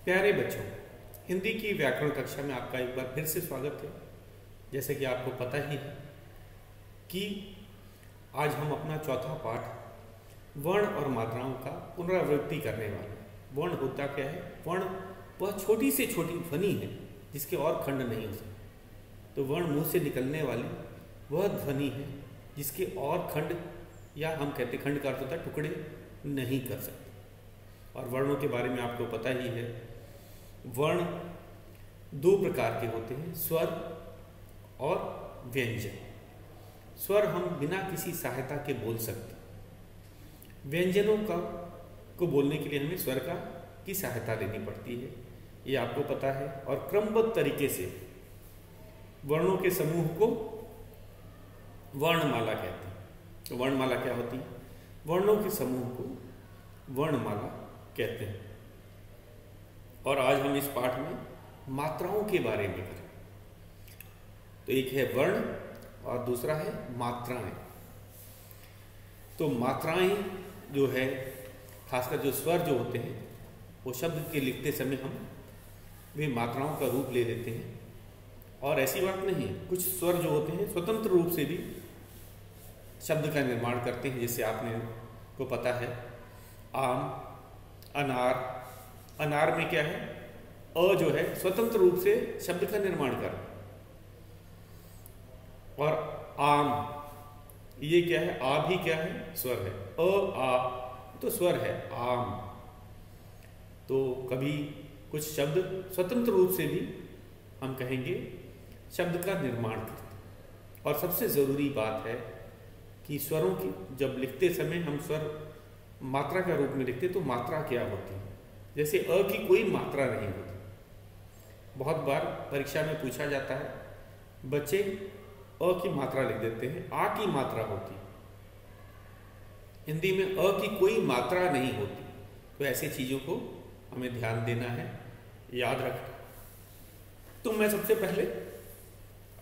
प्यारे बच्चों, हिंदी की व्याकरण कक्षा में आपका एक बार फिर से स्वागत है। जैसे कि आपको पता ही है कि आज हम अपना चौथा पाठ वर्ण और मात्राओं का पुनरावृत्ति करने वाले हैं। वर्ण होता क्या है? वर्ण वह छोटी से छोटी ध्वनि है जिसके और खंड नहीं हो सकते। तो वर्ण मुंह से निकलने वाली वह ध्वनि है जिसके और खंड, या हम कहते खंड का अर्थ होता है टुकड़े, नहीं कर सकते। और वर्णों के बारे में आपको पता ही है, वर्ण दो प्रकार के होते हैं, स्वर और व्यंजन। स्वर हम बिना किसी सहायता के बोल सकते, व्यंजनों को बोलने के लिए हमें स्वर की सहायता लेनी पड़ती है, ये आपको पता है। और क्रमबद्ध तरीके से वर्णों के समूह को वर्णमाला कहते हैं। तो वर्णमाला क्या होती है? वर्णों के समूह को वर्णमाला कहते हैं। और आज हम इस पाठ में मात्राओं के बारे में करें। तो एक है वर्ण और दूसरा है मात्राएं। तो मात्राएं जो है, खासकर जो स्वर जो होते हैं, वो शब्द के लिखते समय हम वे मात्राओं का रूप ले लेते हैं। और ऐसी बात नहीं है, कुछ स्वर जो होते हैं स्वतंत्र रूप से भी शब्द का निर्माण करते हैं। जैसे आपने को पता है आम, अनार। अनार में क्या है? अ जो है स्वतंत्र रूप से शब्द का निर्माण कर। और आम, ये क्या है? आ भी क्या है? स्वर है। अ आ तो स्वर है आम। तो कभी कुछ शब्द स्वतंत्र रूप से भी हम कहेंगे शब्द का निर्माण करते। और सबसे ज़रूरी बात है कि स्वरों की जब लिखते समय हम स्वर मात्रा का रूप में लिखते तो मात्रा क्या होती है। जैसे अ की कोई मात्रा नहीं होती। बहुत बार परीक्षा में पूछा जाता है, बच्चे अ की मात्रा लिख देते हैं, आ की मात्रा होती है। हिंदी में अ की कोई मात्रा नहीं होती। तो ऐसी चीज़ों को हमें ध्यान देना है, याद रखना। तो मैं सबसे पहले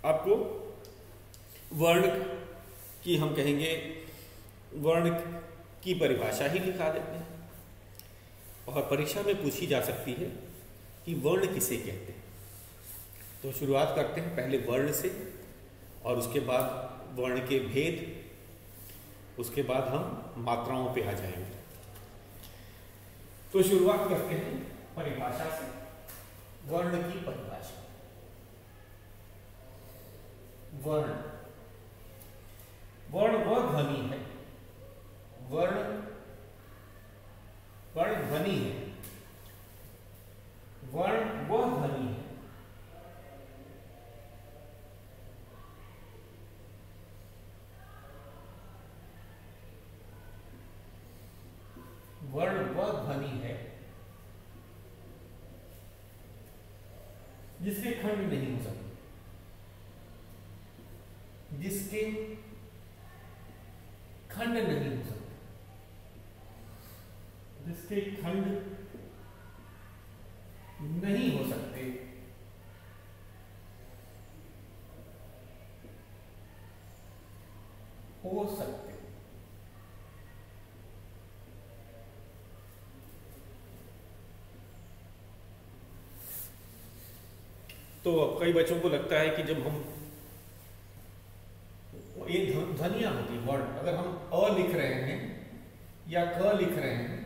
आपको वर्ण की, हम कहेंगे वर्ण की परिभाषा ही लिखा देते हैं। और परीक्षा में पूछी जा सकती है कि वर्ण किसे कहते हैं। तो शुरुआत करते हैं पहले वर्ण से, और उसके बाद वर्ण के भेद, उसके बाद हम मात्राओं पे आ जाएंगे। तो शुरुआत करते हैं परिभाषा से। वर्ण की परिभाषा। वर्ण वह ध्वनि है, वर्ण ध्वनि है। वर्ण वह ध्वनि है जिसके खंड नहीं हो सकते, जिसके खंड नहीं हो सकते, जिसके खंड नहीं हो सकते, हो सकते। तो अब कई बच्चों को लगता है कि जब हम ये ध्वनियां होती, वर्ड, अगर हम अ लिख रहे हैं या क लिख रहे हैं,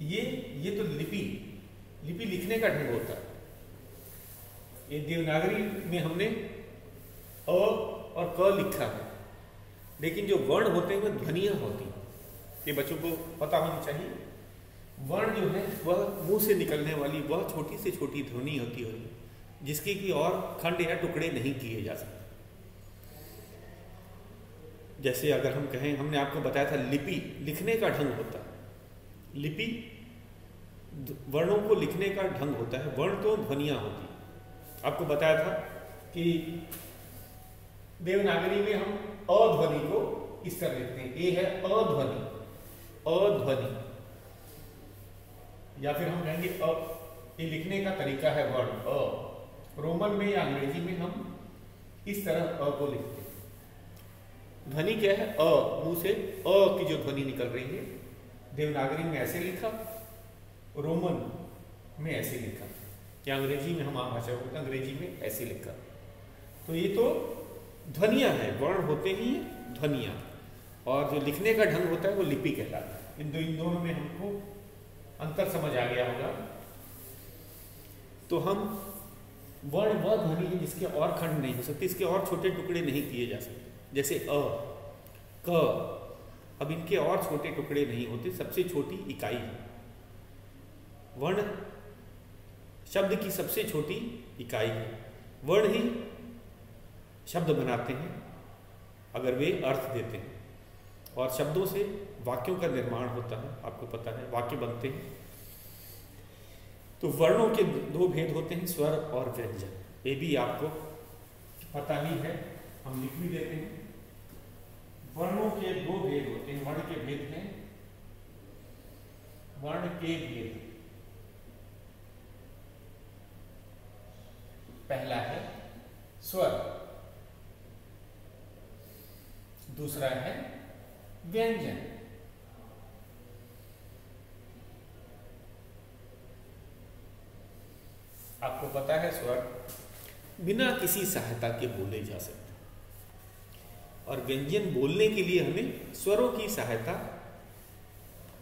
ये तो लिपि लिखने का ढंग होता है। ये देवनागरी में हमने अ और क लिखा है, लेकिन जो वर्ण होते हैं वह ध्वनियां होती हैं। ये बच्चों को पता होनी चाहिए। वर्ण जो है वह मुंह से निकलने वाली वह छोटी से छोटी ध्वनि होती है जिसके की और खंड या टुकड़े नहीं किए जा सकते। जैसे अगर हम कहें, हमने आपको बताया था लिपि लिखने का ढंग होता है। लिपि वर्णों को लिखने का ढंग होता है, वर्ण तो ध्वनियां होती है। आपको बताया था कि देवनागरी में हम अध्वनि को इस तरह लिखते हैं, ये है अध्वनि, अध्वनि। या फिर हम कहेंगे अ, ये लिखने का तरीका है वर्ण अ। रोमन में या अंग्रेजी में हम इस तरह अ को लिखते हैं। ध्वनि क्या है? अ, मुंह से अ की जो ध्वनि निकल रही है, देवनागरी में ऐसे लिखा, रोमन में ऐसे लिखा, या अंग्रेजी में हम आम भाषा में अंग्रेजी में ऐसे लिखा। तो ये तो ध्वनियाँ हैं, वर्ण होते ही ध्वनियाँ, और जो लिखने का ढंग होता है वो लिपि कहलाता है। इन दोनों में हमको अंतर समझ आ गया होगा। तो हम वर्ण वह ध्वनि है जिसके और खंड नहीं हो सकते, इसके और छोटे टुकड़े नहीं किए जा सकते, जैसे अ, क। अब इनके और छोटे टुकड़े नहीं होते, सबसे छोटी इकाई है वर्ण, शब्द की सबसे छोटी इकाई है। वर्ण ही शब्द बनाते हैं अगर वे अर्थ देते हैं, और शब्दों से वाक्यों का निर्माण होता है, आपको पता है वाक्य बनते हैं। तो वर्णों के दो भेद होते हैं, स्वर और व्यंजन, ये भी आपको पता ही है, हम लिख भी देते हैं। वर्णों के दो भेद होते हैं, वर्ण के भेद हैं, वर्ण के भेद। पहला है स्वर, दूसरा है व्यंजन। आपको पता है स्वर बिना किसी सहायता के बोले जा सकते, और व्यंजन बोलने के लिए हमें स्वरों की सहायता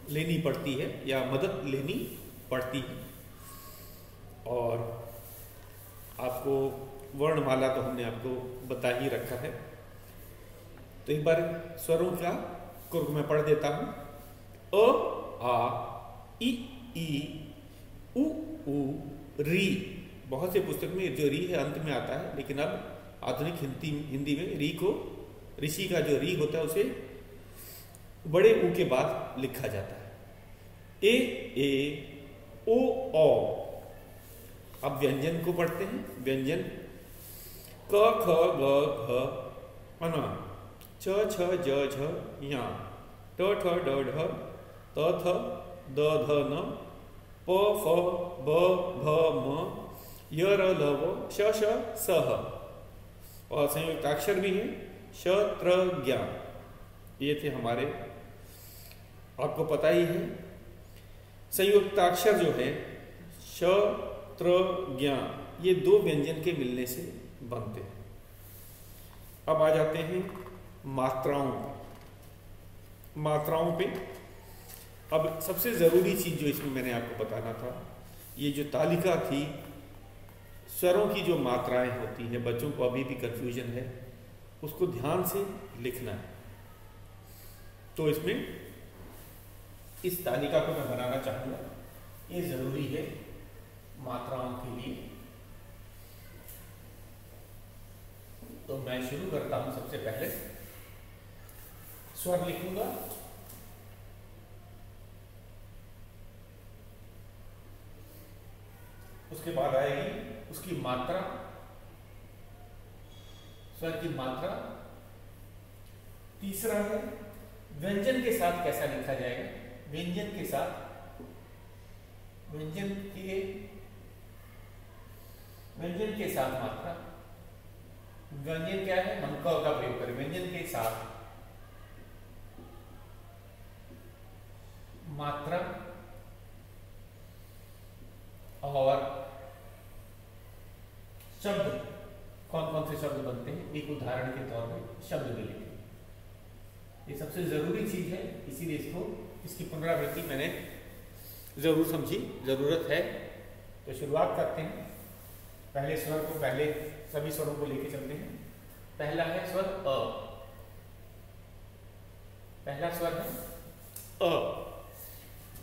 लेनी पड़ती है या मदद लेनी पड़ती है। और आपको वर्णमाला तो हमने आपको बता ही रखा है, तो एक बार स्वरों का कुर्क मैं पढ़ देता हूं। अ, आ, इ, ऊ, ऊ, री। बहुत से पुस्तक में जो री है अंत में आता है, लेकिन अब आधुनिक हिंदी में री को, ऋषि का जो री होता है उसे बड़े ऊ के बाद लिखा जाता है। ए, ओ। अब व्यंजन को पढ़ते हैं। व्यंजन क, ख, ग, घ, अन, छ, छ, ज, झ, ञ, ट, ठ, ड, ढ, त, थ, द, ध, न, प, फ, ब, भ, म, य, र, ल, व, श, श, स, ह। और संयुक्ताक्षर भी है, श, त्र, ज्ञ। ये थे हमारे, आपको पता ही है संयुक्ताक्षर जो है श, त्र, ज्ञ, ये दो व्यंजन के मिलने से बनते हैं। अब आ जाते हैं मात्राओं पे। अब सबसे जरूरी चीज जो इसमें मैंने आपको बताना था, ये जो तालिका थी स्वरों की जो मात्राएं होती हैं, बच्चों को अभी भी कंफ्यूजन है, उसको ध्यान से लिखना है। तो इसमें इस तालिका को मैं बनाना चाहूंगा, ये जरूरी है मात्राओं के लिए। तो मैं शुरू करता हूं। सबसे पहले स्वर लिखूंगा, उसके बाद आएगी उसकी मात्रा, स्वर की मात्रा। तीसरा है व्यंजन के साथ कैसा लिखा जाएगा, व्यंजन के साथ, व्यंजन के साथ मात्रा। व्यंजन क्या है, हम क का प्रयोग करें, व्यंजन के साथ मात्रा। और शब्द, कौन कौन से शब्द बनते हैं, एक उदाहरण के तौर पर शब्द भी लिखें। ये सबसे जरूरी चीज है, इसीलिए इसकी पुनरावृत्ति मैंने जरूर समझी, जरूरत है। तो शुरुआत करते हैं। पहले स्वर को, पहले सभी स्वरों को लेके चलते हैं। पहला है स्वर अ। पहला स्वर है अ,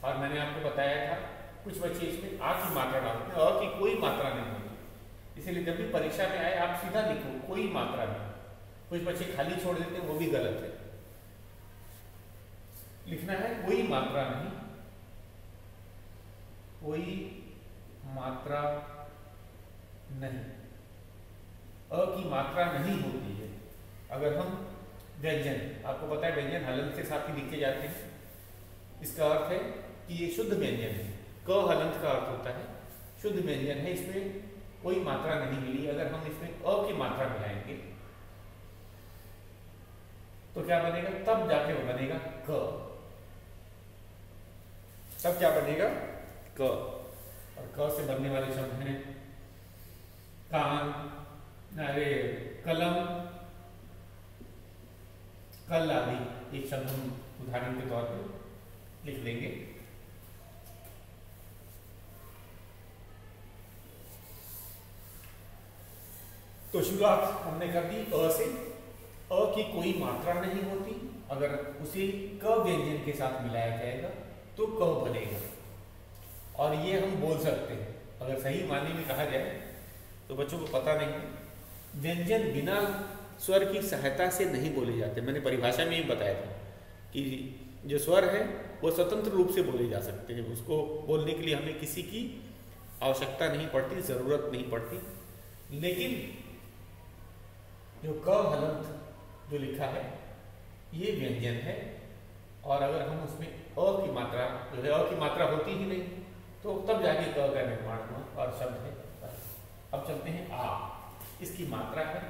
और मैंने आपको बताया था कुछ बच्चे इसमें आ की मात्रा डालते हैं, अ की कोई मात्रा नहीं होती, इसीलिए जब भी परीक्षा में आए आप सीधा लिखो कोई मात्रा नहीं। कुछ बच्चे खाली छोड़ देते हैं, वो भी गलत है। लिखना है कोई मात्रा नहीं, कोई मात्रा नहीं। अ की मात्रा नहीं होती है। अगर हम व्यंजन, आपको पता है व्यंजन हलंत के साथ ही लिखे जाते हैं, इसका अर्थ है कि ये शुद्ध व्यंजन है। क हलंत का अर्थ होता है शुद्ध व्यंजन है, इसमें कोई मात्रा नहीं मिली। अगर हम इसमें अ की मात्रा मिलाएंगे तो क्या बनेगा, तब जाके वो बनेगा क। तब क्या बनेगा, क। और क से बनने वाले शब्द हैं कान, अरे कलम, कल आदि। एक शब्द हम उदाहरण के तौर पे लिख देंगे। तो शुरुआत हमने कर दी अ से। अ की कोई मात्रा नहीं होती, अगर उसे क व्यंजन के साथ मिलाया जाएगा तो क बनेगा। और ये हम बोल सकते हैं, अगर सही मायने में कहा जाए तो बच्चों को पता नहीं, व्यंजन बिना स्वर की सहायता से नहीं बोले जाते। मैंने परिभाषा में ही बताया था कि जो स्वर है वो स्वतंत्र रूप से बोले जा सकते हैं, उसको बोलने के लिए हमें किसी की आवश्यकता नहीं पड़ती, जरूरत नहीं पड़ती। लेकिन जो क हलंत जो लिखा है ये व्यंजन है, और अगर हम उसमें अ की मात्रा, जो है अ की मात्रा होती ही नहीं, तो तब जाके क का निर्माण हुआ और शब्द है। अब चलते हैं आ। इसकी मात्रा है,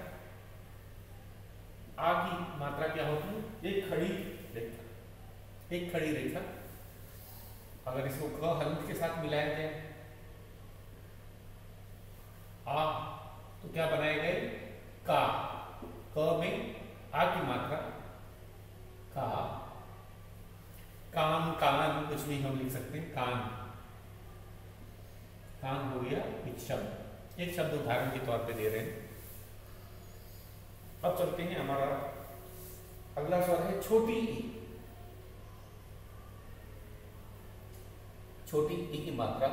आ की मात्रा क्या होती है? एक खड़ी रेखा। एक खड़ी रेखा, अगर इसको क हलंत के साथ मिलाया जाए आ, तो क्या बनाएगा? का। क में आ की मात्रा का। कान, कान कुछ भी हम लिख सकते हैं, कान। कान हो गया एक शब्द। एक शब्द उदाहरण के तौर पे दे रहे हैं। अब चलते हैं, हमारा अगला स्वर है छोटी ई। छोटी ई की मात्रा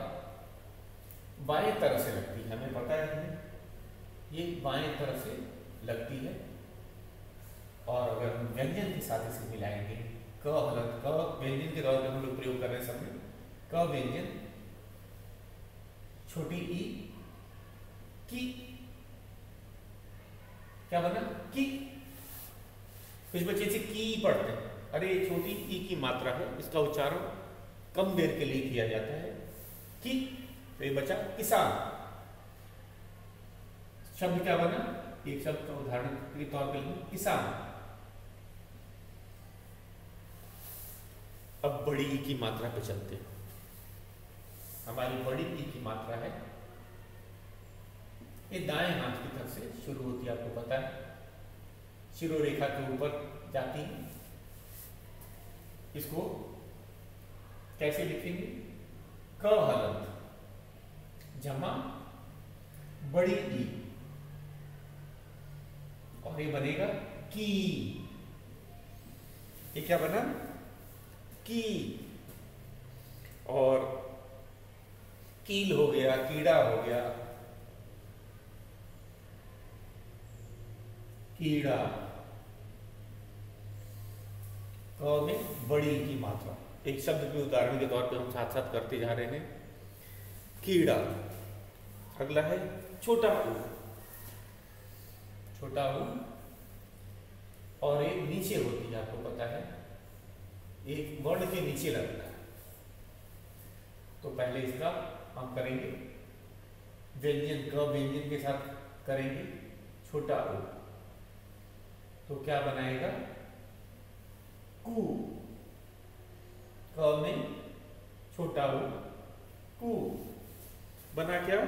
बाएं तरफ से लगती है, हमें पता है ये बाएं तरफ से लगती है। और अगर हम व्यंजन के साथ इसे मिलाएंगे, क हलंत, क व्यंजन के तौर पर हम लोग प्रयोग कर रहे हैं सब में, क व्यंजन, छोटी ई की, क्या बना? की। कुछ बच्चे से की पढ़ते हैं, अरे छोटी ई की मात्रा है, इसका उच्चारण कम देर के लिए किया जाता है, की। तो ये बचा किसान। शब्द क्या बना? एक शब्द का उदाहरण के तौर पर किसान। अब बड़ी ई की मात्रा पे चलते हैं। हमारी बड़ी ई की मात्रा है, ये दाएं हाथ की तरफ से शुरू होती है, आपको पता है, शिरोरेखा के ऊपर जाती है। इसको कैसे लिखेंगे? क हलंत जमा बड़ी ई, और ये बनेगा की। ये क्या बना? की। और कील हो गया, कीड़ा हो गया, कीड़ा। क में बड़ी की मात्रा। एक शब्द के उदाहरण के तौर पे हम साथ साथ करते जा रहे हैं, कीड़ा। अगला है छोटा ऊ। छोटा ऊ, और एक नीचे होती है, आपको पता है, एक वर्ण के नीचे लगता है। तो पहले इसका हम करेंगे व्यंजन, क व्यंजन के साथ करेंगे छोटा ऊ, तो क्या बनाएगा? कू। क में छोटा ऊ, कू। बना क्या?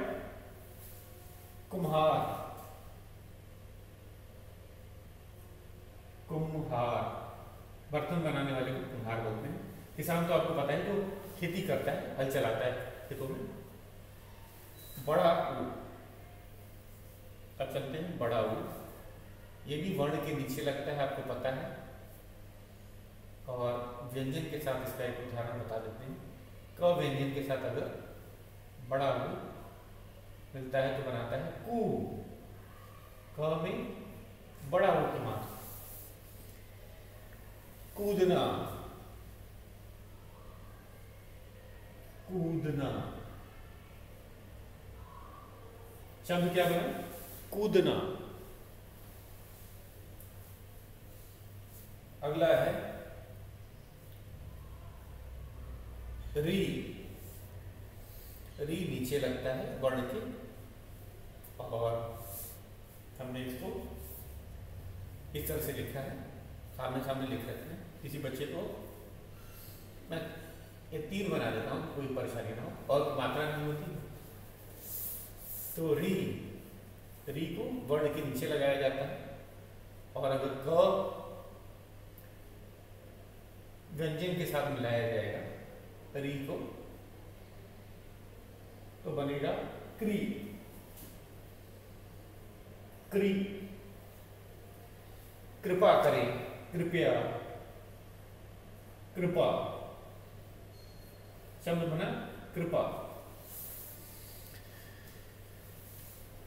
कुम्हार। कुम्हार, बर्तन बनाने वाले को कुम्हार बोलते हैं। किसान तो आपको पता है, तो खेती करता है, हल चलाता है खेतों में। बड़ा ऊ। अब चलते हैं बड़ा ऊ। ये भी वर्ण के नीचे लगता है, आपको पता है, और व्यंजन के साथ इसका एक उदाहरण बता देते हैं। क व्यंजन के साथ अगर बड़ा ऊ मिलता है तो बनाता है कू। क में बड़ा ऊ की मात्रा। कूदना। कूदना, शब्द क्या बना? कूदना। अगला है री। री नीचे लगता है वर्ण के, और हमने इसको इस तरह से लिखा है, सामने सामने लिख रहे हैं। किसी बच्चे को मैं ये 3 बना देता हूँ, कोई परेशानी ना हो, और मात्रा नहीं होती। तो री को वर्ण के नीचे लगाया जाता है, और अगर क व्यंजन के साथ मिलाया जाएगा री को, तो बनेगा क्री। क्री, कृपा करें, कृपया, कृपा, शब्द बना कृपा।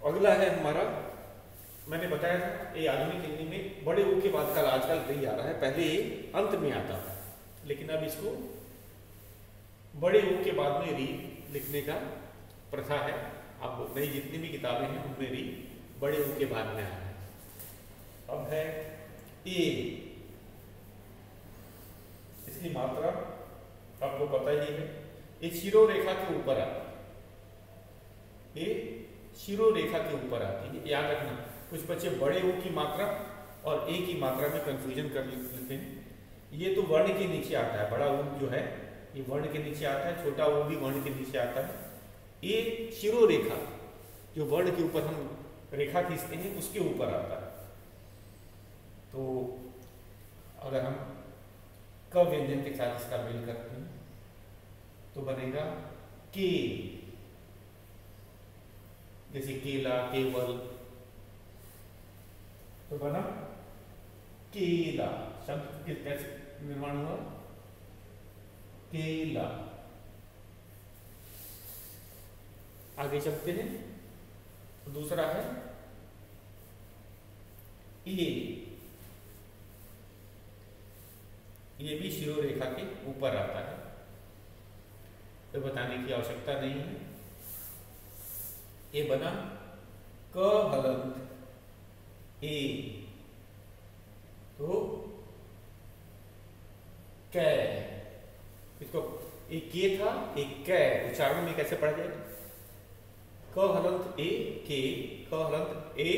अगला है हमारा, मैंने बताया था ये आधुनिक हिंदी में बड़े ऊ के बाद कल आजकल नहीं आ रहा है, पहले ये अंत में आता था, लेकिन अब इसको बड़े ऊ के बाद में री लिखने का प्रथा है। अब नई जितनी भी किताबें हैं उनमें री बड़े ऊ के बाद में आ रहा है। अब है ए, इसकी मात्रा आपको पता ही है, ये शिरोरेखा के ऊपर आता है, ये शिरोरेखा के ऊपर आती है, याद रखना। कुछ बच्चे बड़े ऊ की मात्रा और ए की मात्रा में कंफ्यूजन कर लेते हैं। ये तो वर्ण के नीचे आता है, बड़ा ऊ जो है ये वर्ण के नीचे आता है, छोटा ऊ भी वर्ण के नीचे आता है। ये शिरोरेखा जो वर्ण के ऊपर हम रेखा खींचते हैं उसके ऊपर आता है। तो अगर हम क व्यंजन के साथ इसका मेल करते हैं तो बनेगा के, जैसे केला, केवल, तो बना केला। शब्द कैसे निर्माण हुआ? केला। आगे चलते हैं, तो दूसरा है ये भी शिरोरेखा के ऊपर आता है, तो बताने की आवश्यकता नहीं है। ये बना क हलंत ए, तो कै। इसको एक के था, एक कै, उच्चारण में कैसे पढ़ा जाएगा? क हलंत ए के, क हलंत ए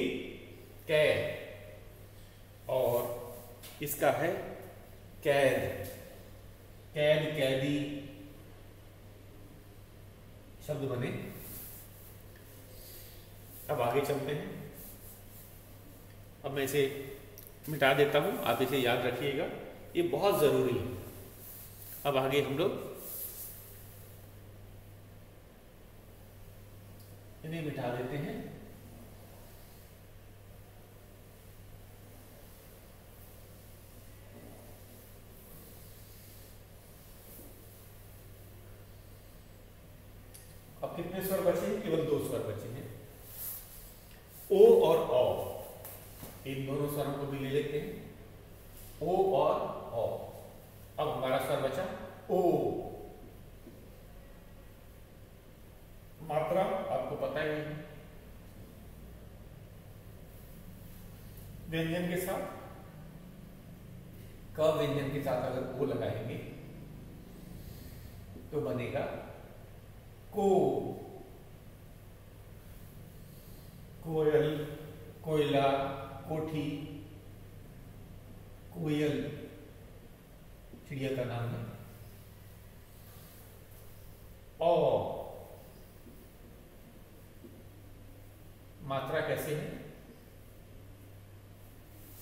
कै। और इसका है कैद, कैद, कैदी, शब्द बने। अब आगे चलते हैं। अब मैं इसे मिटा देता हूं, आप इसे याद रखिएगा, ये बहुत जरूरी है। अब आगे हम लोग इन्हें मिटा देते हैं। अब कितने स्वर बचे हैं? केवल 2 स्वर बचे हैं, ओ और औ। इन दोनों स्वरों को भी ले लेते हैं, ओ और औ। अब हमारा स्वर बचा ओ। मात्रा आपको पता ही है, व्यंजन के साथ, क व्यंजन के साथ अगर ओ लगाएंगे तो बनेगा को। कोयल, कोयला, कोठी, कोयल चिड़िया का नाम है। औ मात्रा कैसे है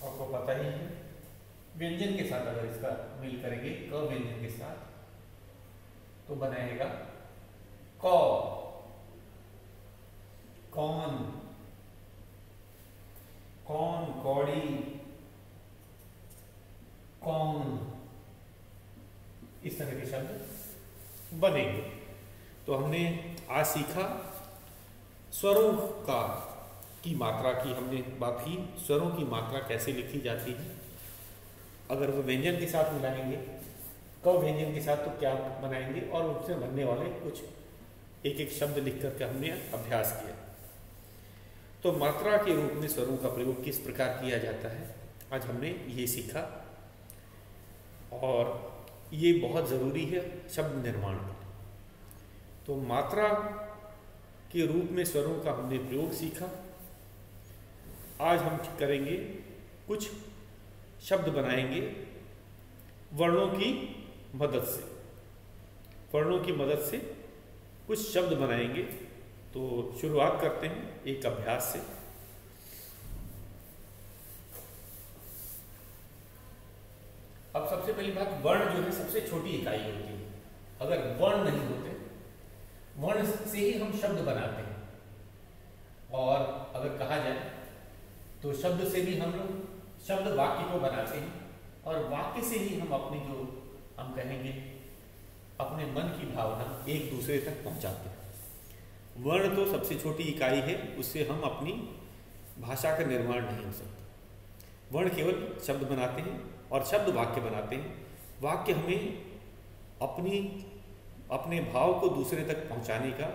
आपको पता ही है। व्यंजन के साथ अगर इसका मेल करेंगे क व्यंजन के साथ तो बनाएगा कौ। कौन, कौन, कौड़ी, कौन, इस तरह के शब्द बनेंगे। तो हमने आज सीखा स्वरों का की मात्रा की, हमने बात की स्वरों की मात्रा कैसे लिखी जाती है। अगर वो व्यंजन के साथ मिलाएंगे, क व्यंजन के साथ तो क्या बनाएंगे, और उससे बनने वाले कुछ एक एक शब्द लिख करके हमने अभ्यास किया। तो मात्रा के रूप में स्वरों का प्रयोग किस प्रकार किया जाता है, आज हमने ये सीखा। और ये बहुत ज़रूरी है शब्द निर्माण में। तो मात्रा के रूप में स्वरों का हमने प्रयोग सीखा। आज हम करेंगे कुछ शब्द बनाएंगे वर्णों की मदद से। वर्णों की मदद से कुछ शब्द बनाएंगे। तो शुरुआत करते हैं एक अभ्यास से। अब सबसे पहली बात, वर्ण जो है सबसे छोटी इकाई होती है। अगर वर्ण नहीं होते, वर्ण से ही हम शब्द बनाते हैं। और अगर कहा जाए तो शब्द से भी हम लोग शब्द वाक्य को बनाते हैं, और वाक्य से ही हम अपनी जो हम कहेंगे अपने मन की भावना एक दूसरे तक पहुंचाते हैं। वर्ण तो सबसे छोटी इकाई है, उससे हम अपनी भाषा का निर्माण नहीं हो सकता। वर्ण केवल शब्द बनाते हैं और शब्द वाक्य बनाते हैं। वाक्य हमें अपने भाव को दूसरे तक पहुंचाने का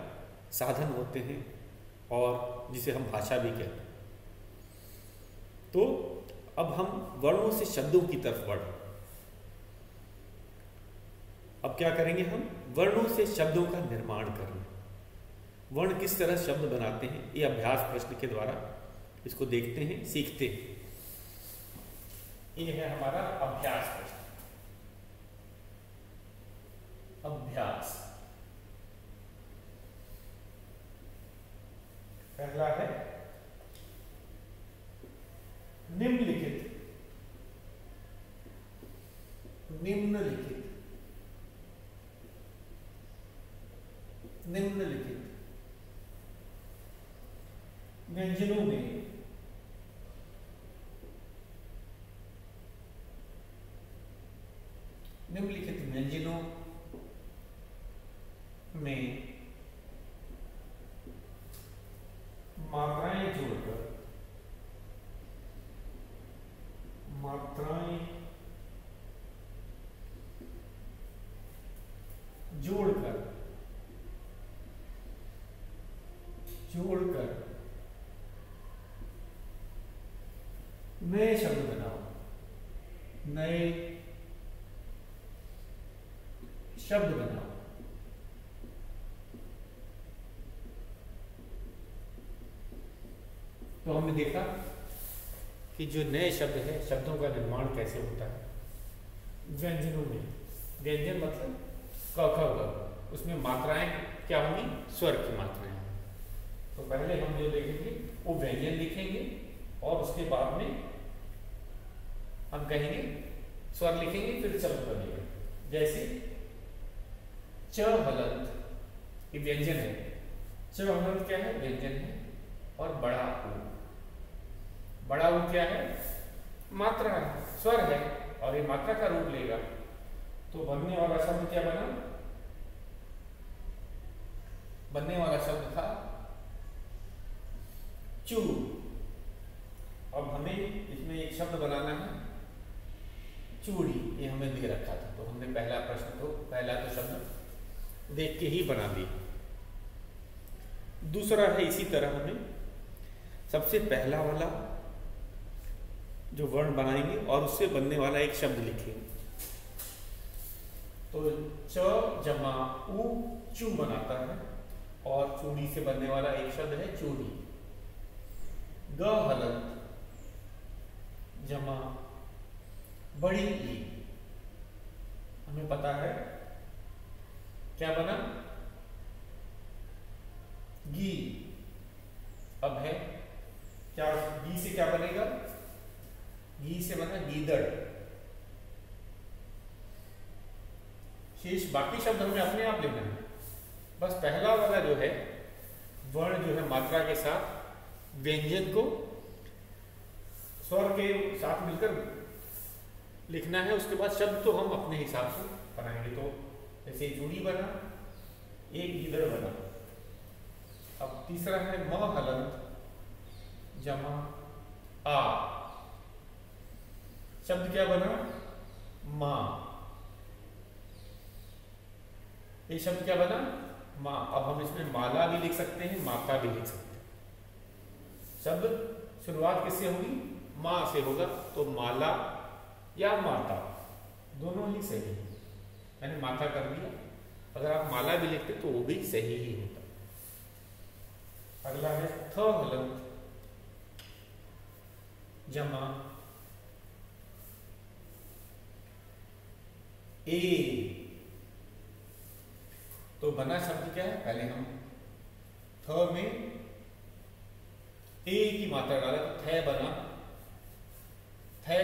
साधन होते हैं, और जिसे हम भाषा भी कहते हैं। तो अब हम वर्णों से शब्दों की तरफ बढ़। अब क्या करेंगे, हम वर्णों से शब्दों का निर्माण करना। वर्ण किस तरह शब्द बनाते हैं, ये अभ्यास प्रश्न के द्वारा इसको देखते हैं, सीखते हैं। ये है हमारा अभ्यास प्रश्न। अभ्यास पहला है, निम्नलिखित व्यंजनों में मात्राएं जोड़कर नए शब्द बनाओ। तो हमने देखा कि जो नए शब्द है, शब्दों का निर्माण कैसे होता है। व्यंजनों में, व्यंजन मतलब क ख ग, उसमें मात्राएं क्या होंगी, स्वर की मात्राएं। तो पहले हम जो लिखेंगे वो व्यंजन लिखेंगे, और उसके बाद में हम कहेंगे स्वर लिखेंगे, फिर शब्द बनेगा। जैसे च हलंत, ये व्यंजन है। च हलंत क्या है, व्यंजन है। और बड़ा ऊ क्या है, मात्रा है, स्वर है, और ये मात्रा का रूप लेगा। तो बनने वाला शब्द क्या बना, बनने वाला शब्द था चू। अब हमें इसमें एक शब्द बनाना है, चूड़ी। ये हमें दे रखा था, तो हमने पहला तो शब्द देख के ही बना दिया। दूसरा है, इसी तरह हमें सबसे पहला वाला जो वर्ण बनाएंगे और उससे बनने वाला एक शब्द लिखेंगे। तो च जमा ऊ चू बनाता है, और चूड़ी से बनने वाला एक शब्द है चूड़ी। ग हलंत जमा बड़ी ई, हमें पता है क्या बना, गी। अब है क्या, गी से क्या बनेगा, गी से बना गीदड़। शेष बाकी शब्द हमें अपने आप लेना है। बस पहला वाला जो है वर्ण जो है मात्रा के साथ व्यंजन को स्वर के साथ मिलकर लिखना है। उसके बाद शब्द तो हम अपने हिसाब से बनाएंगे। तो जैसे चूड़ी बना, एक गीदड़ बना। अब तीसरा है म हलंत जमा आ, शब्द क्या बना, मां। ये शब्द क्या बना, मां। अब हम इसमें माला भी लिख सकते हैं, माता भी लिख सकते हैं। शब्द शुरुआत किससे होगी, मां से होगा। तो माला या माता दोनों ही सही है। मैंने माता कर दिया, अगर आप माला भी लिखते तो वो भी सही ही होता। अगला है थ हलंत जमा ए। तो बना शब्द क्या है, पहले हम थ में ए की मात्रा डाला तो थ बना थ।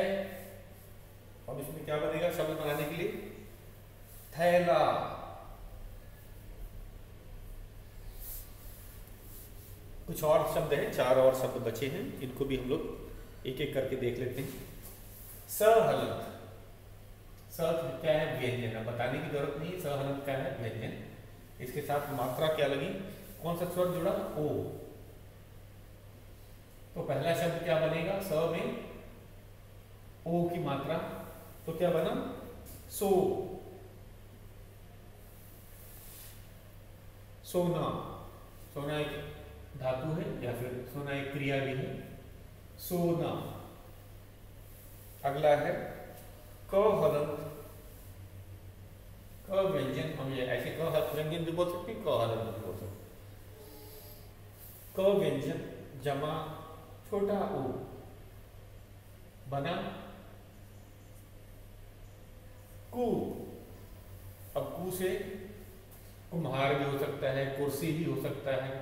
अब इसमें क्या बनेगा शब्द बनाने के लिए, थैला। कुछ और शब्द हैं, 4 और शब्द बचे हैं, इनको भी हम लोग एक एक करके देख लेते हैं। सहलंत, स क्या है, व्यंजन। अब बताने की जरूरत नहीं है, सहलंत क्या है, व्यंजन। इसके साथ मात्रा क्या लगी, कौन सा स्वर जुड़ा, ओ। तो पहला शब्द क्या बनेगा, स में ओ की मात्रा, तो क्या बना, सो। सोना, सोना एक धातु है या फिर सोना एक क्रिया भी है, सोना। अगला है क हलंत, क व्यंजन। हम ये ऐसे क व्यंजन भी बोल सकते हैं, क हलंत भी बोल सकते हैं। क व्यंजन जमा छोटा ओ, बना कु। अब कु से कुम्हार भी हो सकता है, कुर्सी भी हो सकता है,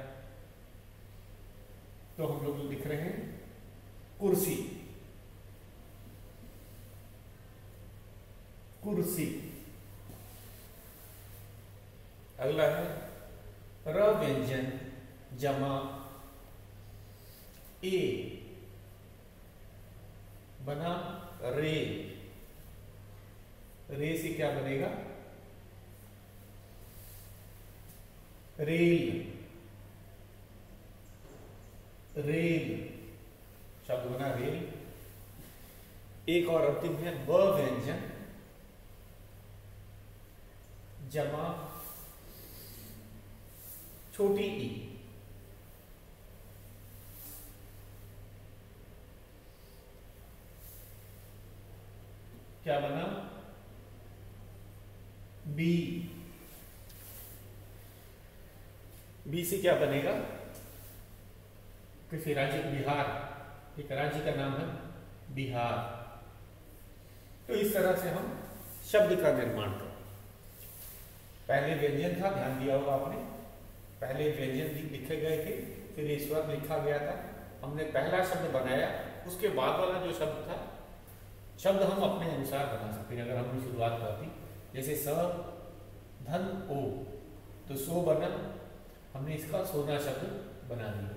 तो हम लोग लिख रहे हैं कुर्सी, कुर्सी। अगला है र व्यंजन जमा ए, बना रे। रे से क्या बनेगा, रेल, रेल शब्द बना रेल। एक और अंतिम है ब व्यंजन जमा छोटी ई, क्या बना, बी। बी से क्या बनेगा, किसी राज्य, बिहार, एक राज्य का नाम है बिहार। तो इस तरह से हम शब्द का निर्माण करें। पहले व्यंजन था, ध्यान दिया होगा आपने, पहले व्यंजन लिखे गए थे, फिर स्वर लिखा गया था, हमने पहला शब्द बनाया, उसके बाद वाला जो शब्द था, शब्द हम अपने अनुसार बना सकते हैं। अगर हमने शुरुआत करती जैसे स धन ओ, तो सो बना, हमने इसका सोना शब्द बना दिया।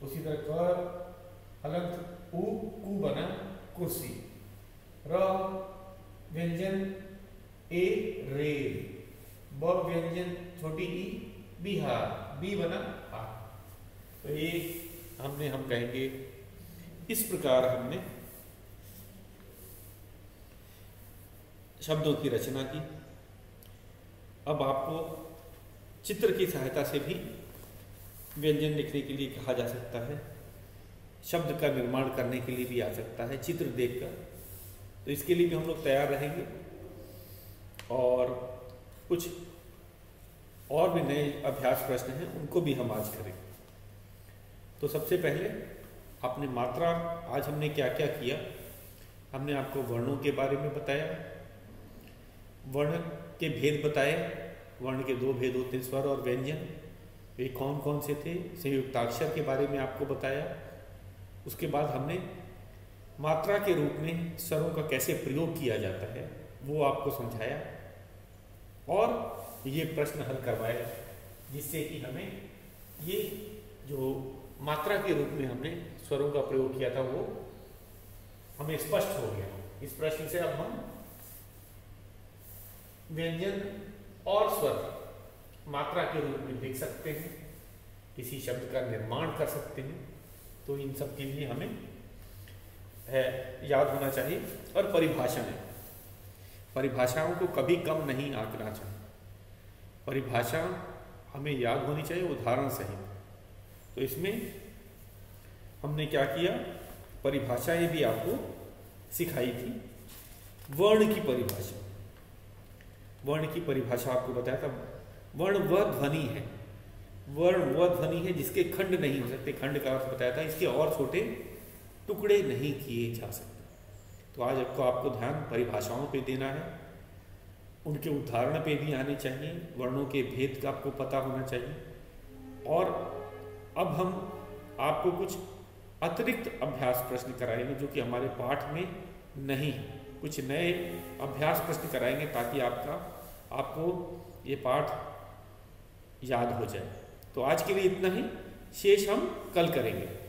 उसी तरह क हलंत उ, कु बना कुर्सी। र व्यंजन ए रेल, ब व्यंजन छोटी ई बिहार, बी बना आ। तो ये हम कहेंगे इस प्रकार हमने शब्दों की रचना की। अब आपको चित्र की सहायता से भी व्यंजन लिखने के लिए कहा जा सकता है, शब्द का निर्माण करने के लिए भी आ सकता है चित्र देखकर। तो इसके लिए भी हम लोग तैयार रहेंगे और कुछ और भी नए अभ्यास प्रश्न हैं, उनको भी हम आज करेंगे। तो सबसे पहले आपने मात्रा, आज हमने क्या क्या किया, हमने आपको वर्णों के बारे में बताया, वर्ण के भेद बताए, वर्ण के 2 भेद होते हैं, स्वर और व्यंजन, वे कौन कौन से थे, संयुक्ताक्षर के बारे में आपको बताया। उसके बाद हमने मात्रा के रूप में स्वरों का कैसे प्रयोग किया जाता है वो आपको समझाया और ये प्रश्न हल करवाया, जिससे कि हमें ये जो मात्रा के रूप में हमने स्वरों का प्रयोग किया था वो हमें स्पष्ट हो गया। इस प्रश्न से अब हम व्यंजन और स्वर मात्रा के रूप में देख सकते हैं, किसी शब्द का निर्माण कर सकते हैं। तो इन सब के लिए हमें याद होना चाहिए। और परिभाषाएं, परिभाषाओं को कभी कम नहीं आंकना चाहिए, परिभाषा हमें याद होनी चाहिए उदाहरण सहित। तो इसमें हमने क्या किया, परिभाषाएं भी आपको सिखाई थी। वर्ण की परिभाषा, वर्ण की परिभाषा आपको बताया था, वर्ण वह ध्वनि है, वर्ण वह ध्वनि है जिसके खंड नहीं हो सकते, खंड का अर्थ बताया था इसके और छोटे टुकड़े नहीं किए जा सकते। तो आज आपको ध्यान परिभाषाओं पे देना है उनके उदाहरण पे भी आने चाहिए, वर्णों के भेद का आपको पता होना चाहिए। और अब हम आपको कुछ अतिरिक्त अभ्यास प्रश्न कराएंगे जो कि हमारे पाठ में नहीं है। कुछ नए अभ्यास प्रश्न कराएंगे ताकि आपको ये पाठ याद हो जाए। तो आज के लिए इतना ही, शेष हम कल करेंगे।